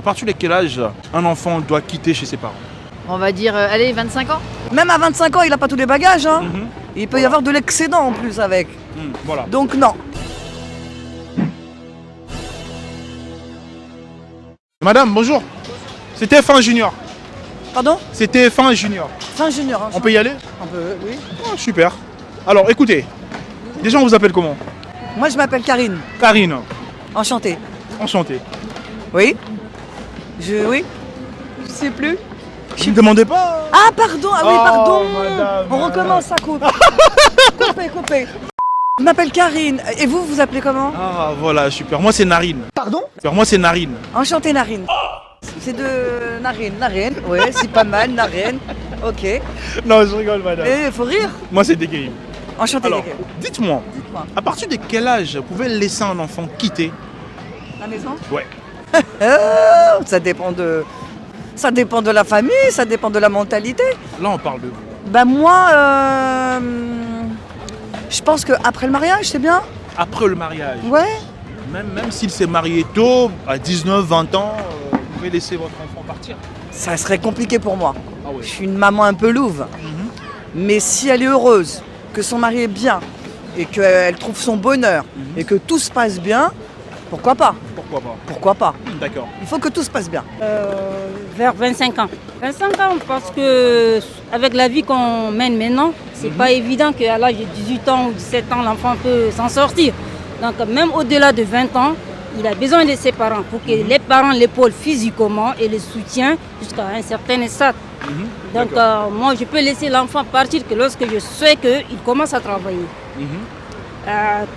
À partir de quel âge un enfant doit quitter chez ses parents? On va dire, allez, 25 ans. Même à 25 ans, il n'a pas tous les bagages. Hein. Mhm. Il peut y avoir de l'excédent en plus avec. Voilà. Donc non. Madame, bonjour. C'est TF1 Junior. Pardon? C'est TF1 Junior. Fin junior. Hein, On peut y aller? Un peu, oui. Oh, super. Alors écoutez, déjà on vous appelle comment? Moi, je m'appelle Karine. Karine. Enchantée. Enchanté. Oui? Oui? Je sais plus. Je ne me demandez pas. Ah, pardon. Ah oui, Oh, pardon. madame. On recommence, ça coupe. Coupez. Je m'appelle Karine. Et vous, vous appelez comment? Ah voilà, super. Moi c'est Narine. Pardon? Super, moi c'est Narine. Enchantée, Narine. C'est de Narine. Narine, ouais, c'est pas mal, Narine. Ok. Non, je rigole madame. Et faut rire. Moi c'est Degrim. Enchanté, Alors, les gars. dites-moi, Dites-moi. à partir de quel âge vous pouvez laisser un enfant quitter? La maison? Ouais. Ça dépend de la famille, ça dépend de la mentalité. Là on parle de vous. Ben moi, je pense qu'après le mariage, c'est bien. Après le mariage, Ouais. même s'il s'est marié tôt, à 19, 20 ans, vous pouvez laisser votre enfant partir. Ça serait compliqué pour moi. Ah Je oui. suis une maman un peu louve. Mais si elle est heureuse, que son mari est bien, et qu'elle trouve son bonheur, et que tout se passe bien, pourquoi pas? Pourquoi pas? Pourquoi pas? D'accord. Il faut que tout se passe bien. Vers 25 ans. 25 ans parce que avec la vie qu'on mène maintenant, c'est pas évident qu'à l'âge de 18 ans ou 17 ans, l'enfant peut s'en sortir. Donc même au-delà de 20 ans, il a besoin de ses parents pour que les parents l'épaulent physiquement et le soutiennent jusqu'à un certain stade. Donc moi je peux laisser l'enfant partir que lorsque je sais qu'il commence à travailler,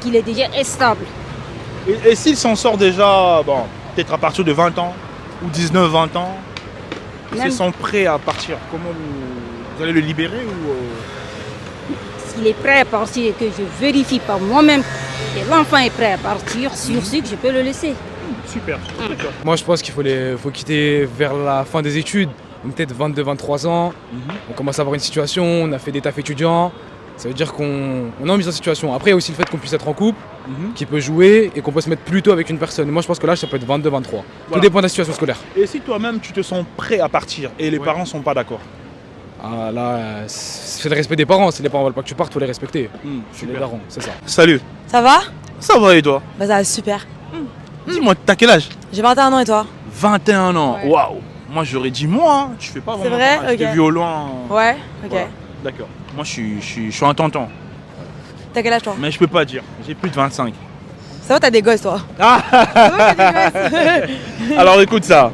qu'il est déjà stable. Et s'il s'en sort déjà, bon, peut-être à partir de 20 ans, ou 19, 20 ans, Même- ils sont prêts à partir. Comment vous allez le libérer ou S'il est prêt à partir et que je vérifie par moi-même que l'enfant est prêt à partir, sur ce que je peux le laisser. Super, d'accord. Moi, je pense qu'il faut quitter vers la fin des études, donc peut-être 22-23 ans. On commence à avoir une situation, on a fait des tafs étudiants. Ça veut dire qu'on est en mise en situation. Après, il y a aussi le fait qu'on puisse être en couple, qui peut jouer et qu'on peut se mettre plus tôt avec une personne. Et moi, je pense que l'âge, ça peut être 22-23. Tout Voilà. dépend de la situation scolaire. Et si toi-même tu te sens prêt à partir et les parents sont pas d'accord? Ah, là, c'est le respect des parents. Si les parents veulent pas que tu partes, il faut les respecter. C'est les darons, c'est ça. Salut. Ça va? Ça va et toi? Bah ça va super. Dis-moi, t'as quel âge? J'ai 21 ans et toi? 21 ans. Ouais. Waouh. Moi j'aurais dit moi, hein. Je fais pas vraiment. vrai? ton âge. Je t'ai Ok. vu au loin. Ouais, ok. Voilà. D'accord. Moi je suis un tonton, T'as quel âge toi? mais je peux pas dire. J'ai plus de 25. Ça va, t'as des gosses toi? Ah. Ça va, t'as des gosses? Alors écoute ça.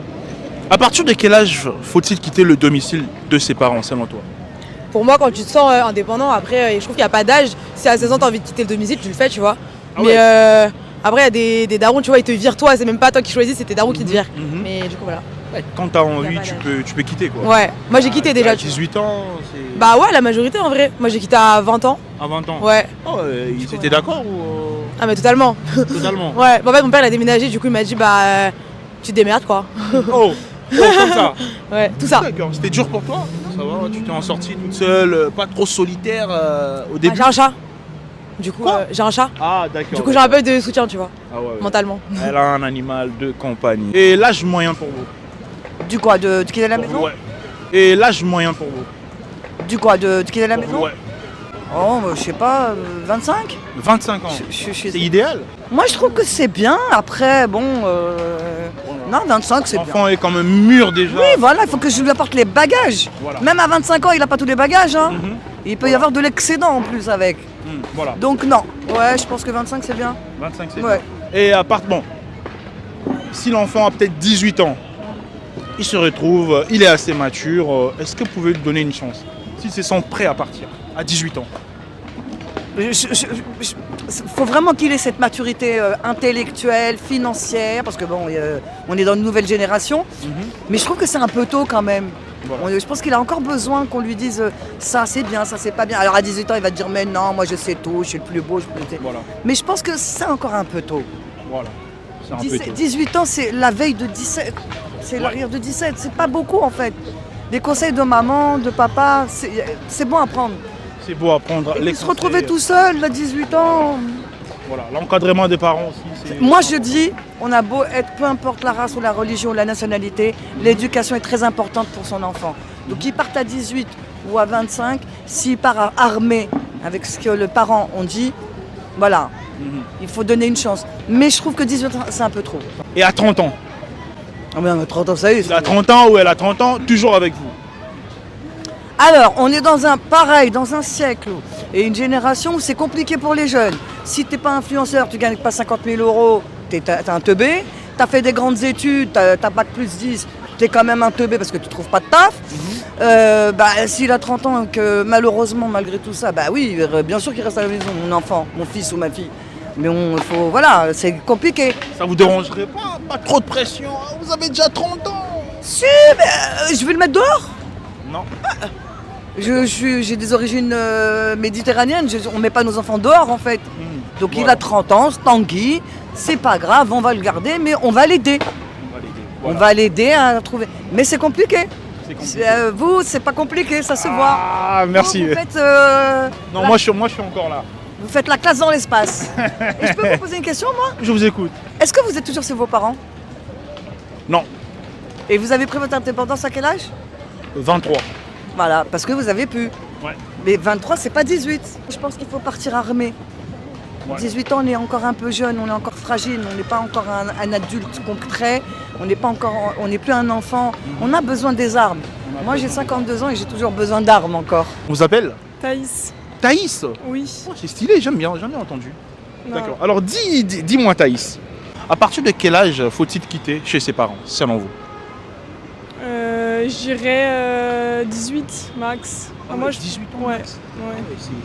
À partir de quel âge faut-il quitter le domicile de ses parents selon toi? Pour moi, quand tu te sens indépendant, après, je trouve qu'il n'y a pas d'âge. Si à 16 ans t'as envie de quitter le domicile, tu le fais, tu vois. Ah Mais après, il y a des darons, tu vois, ils te virent toi. C'est même pas toi qui choisis, c'est tes darons qui te virent. Mais du coup, voilà. Quand t'as envie, pas tu d'âge. peux quitter quoi. Ouais, moi j'ai quitté déjà. À 18 ans, c'est. Bah ouais, la majorité en vrai. Moi j'ai quitté à 20 ans. À 20 ans. Ouais. Oh, ils étaient d'accord ou Ah, mais totalement. totalement? Ouais, bah, en fait, mon père il a déménagé, du coup il m'a dit, bah, tu te démerdes quoi. Oh, comme ça. Ouais, tout ça. D'accord. C'était dur pour toi? Ça va, tu t'es en sortie toute seule, pas trop solitaire au Ah, début? j'ai un chat. Du coup, Quoi j'ai un chat. Ah d'accord. Du coup, j'ai un peu de soutien, tu vois, Ah, ouais. mentalement. Elle a un animal de compagnie. Et l'âge moyen pour vous? Du quoi? De quitter la maison? Ouais. Et l'âge moyen pour vous? Du quoi? De quitter la maison? Ouais. Oh, je sais pas, 25? 25 ans. Je C'est idéal. Moi, je trouve que c'est bien. Après, bon, non, 25, c'est bien. L'enfant est quand même mûr déjà. Oui, voilà, il faut que je lui apporte les bagages. Voilà. Même à 25 ans, il n'a pas tous les bagages. Hein. Mhm. Il peut y avoir de l'excédent en plus avec. Voilà. Donc non. Ouais, je pense que 25, c'est bien. 25 c'est Ouais. bien. Et à part, bon, si l'enfant a peut-être 18 ans, il se retrouve, il est assez mature, est-ce que vous pouvez lui donner une chance? S'il se sent prêt à partir, à 18 ans. Il faut vraiment qu'il ait cette maturité intellectuelle, financière, parce que bon, on est dans une nouvelle génération. Mais je trouve que c'est un peu tôt quand même. Voilà. Je pense qu'il a encore besoin qu'on lui dise ça c'est bien, ça c'est pas bien. Alors à 18 ans, il va te dire mais non, moi je sais tout, je suis le plus beau, je peux. Voilà. Mais je pense que c'est encore un peu tôt. Voilà. C'est un peu tôt. 18 ans, c'est la veille de 17. C'est l'arrière de 17. C'est pas beaucoup en fait. Des conseils de maman, de papa, c'est bon à prendre. C'est beau à prendre. Et se retrouver tout seul à 18 ans. Voilà. L'encadrement des parents aussi. Moi je dis, on a beau être, peu importe la race ou la religion ou la nationalité, l'éducation est très importante pour son enfant. Donc qu'il parte à 18 ou à 25, s'il part armé avec ce que les parents ont dit, voilà, il faut donner une chance. Mais je trouve que 18 ans, c'est un peu trop. Et à 30 ans? Ah mais à 30 ans, ça y est. Elle a 30 ans ou elle a 30 ans, toujours avec vous? Alors, on est dans un siècle et une génération où c'est compliqué pour les jeunes. Si t'es pas influenceur, tu gagnes pas 50 000 €, t'es un teubé. T'as fait des grandes études, t'as bac plus 10, t'es quand même un teubé parce que tu trouves pas de taf. S'il a 30 ans et que malheureusement, malgré tout ça, bah oui, bien sûr qu'il reste à la maison, mon enfant, mon fils ou ma fille. Mais voilà, c'est compliqué. Ça vous dérangerait pas? Pas trop de pression, hein, vous avez déjà 30 ans. Si, mais je vais le mettre dehors. Non. J'ai des origines méditerranéennes, on met pas nos enfants dehors en fait. Donc Voilà. il a 30 ans, c'est Tanguy, c'est pas grave, on va le garder, mais on va l'aider. On va l'aider à trouver. Mais c'est compliqué. C'est compliqué. Vous, c'est pas compliqué, ça se voit. Ah, merci. Vous faites, Non, moi je suis encore là. vous faites la classe dans l'espace. Et je peux vous poser une question, moi? Je vous écoute. Est-ce que vous êtes toujours chez vos parents? Non, Et vous avez pris votre indépendance à quel âge? 23. Voilà, parce que vous avez pu. Ouais. Mais 23, c'est pas 18. Je pense qu'il faut partir armé. Ouais. 18 ans, on est encore un peu jeune, on est encore fragile, on n'est pas encore un adulte concret, on n'est plus un enfant. On a besoin des armes. Moi, j'ai 52 ans et j'ai toujours besoin d'armes encore. On vous appelle Thaïs, Thaïs. oui. Oh, c'est stylé, j'aime bien entendu. Non. D'accord. Alors dis-moi Thaïs, à partir de quel âge faut-il quitter chez ses parents, selon vous? Je dirais 18 max. Ah moi, ouais, je... 18 ans Ouais, max. ouais.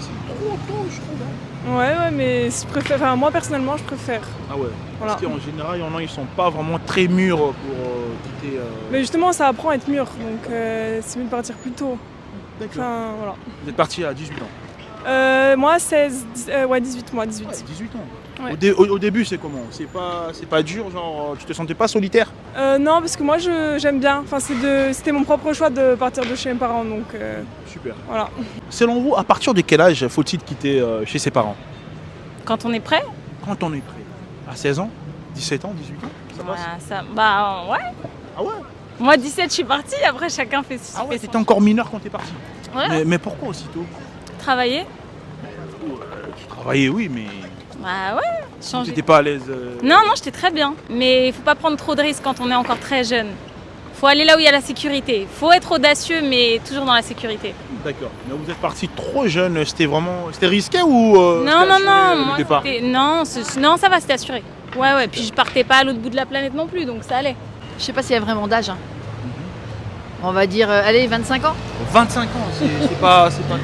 C'est trop tôt, je trouve. Hein. Ouais, mais je préfère. Enfin, moi personnellement, je préfère. Ah ouais. Voilà. Parce qu'en général, il y en a, ils sont pas vraiment très mûrs pour quitter. Mais justement, ça apprend à être mûr, donc c'est mieux de partir plus tôt. D'accord. Enfin, voilà. Vous êtes parti à 18 ans. Moi, 16, 18 mois, 18. Ouais, 18 ans. Ouais. Au début, c'est comment? C'est pas dur, genre tu te sentais pas solitaire? Non, parce que moi, j'aime bien. Enfin, c'était mon propre choix de partir de chez mes parents, donc Super. voilà. Selon vous, à partir de quel âge faut-il quitter chez ses parents? Quand on est prêt, Quand on est prêt? À 16 ans? 17 ans? 18 ans? Ça passe? ouais. Ah ouais? Moi, 17, je suis partie. Après, chacun fait, Ah ouais, fait t'étais encore mineur quand t'es parti. Ouais. Mais pourquoi aussitôt? Travailler. Tu travaillais, oui, mais Bah ouais, changer. t'étais pas à l'aise. Non, j'étais très bien. Mais il faut pas prendre trop de risques quand on est encore très jeune. Faut aller là où il y a la sécurité. Faut être audacieux, mais toujours dans la sécurité. D'accord. Mais vous êtes parti trop jeune, c'était risqué ou non, c'était assuré, moi, le départ? non, ça va, c'était assuré. Ouais, puis je partais pas à l'autre bout de la planète non plus, donc ça allait. Je sais pas s'il y a vraiment d'âge. Hein. On va dire, allez, 25 ans. 25 ans, c'est pas trop.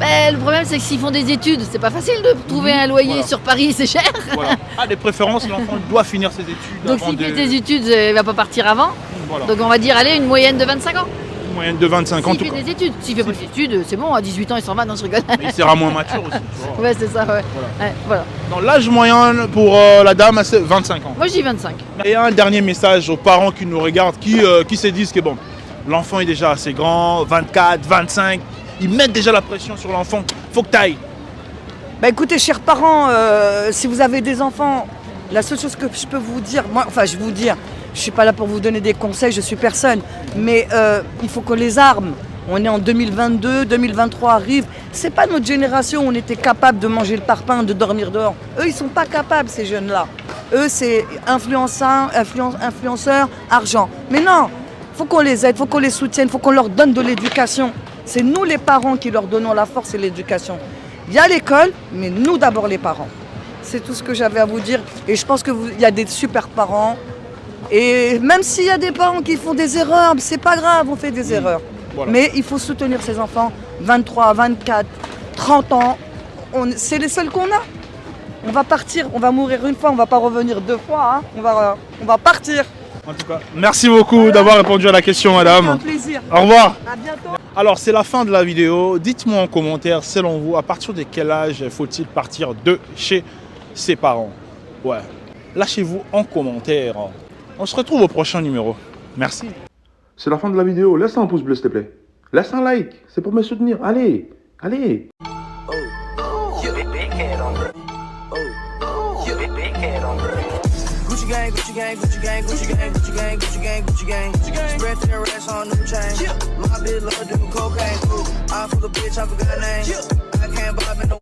Le problème, c'est que s'ils font des études, c'est pas facile de trouver un loyer Voilà. sur Paris, c'est cher. Voilà. Ah, des préférences, l'enfant doit finir ses études. Donc avant s'il de... fait des études, il va pas partir avant. Voilà. Donc on va dire, allez, une moyenne de 25 ans. Une moyenne de 25 ans en S'il tout fait cas. des études. S'il fait pas d'études, c'est bon, à 18 ans, il s'en va. Non, je rigole. Mais il sera moins mature aussi. Tu vois. Ouais, c'est ça, ouais. Voilà. Dans l'âge moyen pour la dame, c'est 25 ans. Moi, je dis 25. Et un dernier message aux parents qui nous regardent, qui se disent que bon, l'enfant est déjà assez grand, 24, 25, ils mettent déjà la pression sur l'enfant, faut que t'ailles. Bah écoutez, chers parents, si vous avez des enfants, la seule chose que je peux vous dire, je suis pas là pour vous donner des conseils, je suis personne, mais il faut qu'on les arme. On est en 2022, 2023 arrive. C'est pas notre génération où on était capable de manger le parpaing, de dormir dehors. Eux, ils sont pas capables, ces jeunes-là. Eux, c'est influenceurs, argent. Mais non, faut qu'on les aide, faut qu'on les soutienne, faut qu'on leur donne de l'éducation. C'est nous les parents qui leur donnons la force et l'éducation. Il y a l'école, mais nous d'abord les parents. C'est tout ce que j'avais à vous dire. Et je pense qu'il y a des super parents. Et même s'il y a des parents qui font des erreurs, c'est pas grave, on fait des erreurs. Voilà. Mais il faut soutenir ces enfants. 23, 24, 30 ans, c'est les seuls qu'on a. On va partir, on va mourir une fois, on va pas revenir deux fois. Hein. On va partir. En tout cas, merci beaucoup d'avoir répondu à la question, C'est un madame. plaisir. Au revoir. À bientôt. Alors, c'est la fin de la vidéo. Dites-moi en commentaire, selon vous, à partir de quel âge faut-il partir de chez ses parents? Ouais. Lâchez-vous en commentaire. On se retrouve au prochain numéro. Merci. C'est la fin de la vidéo. Laisse un pouce bleu, s'il te plaît. Laisse un like. C'est pour me soutenir. Allez. Allez. You big head on that. You big head on that. Gucci gang, Gucci gang, Gucci gang, Gucci gang, Gucci gang, Gucci gang, Gucci gang. Spread their racks on new chain. My bitch love doing cocaine. I fuck a bitch, I forgot her name. I can't vibe in no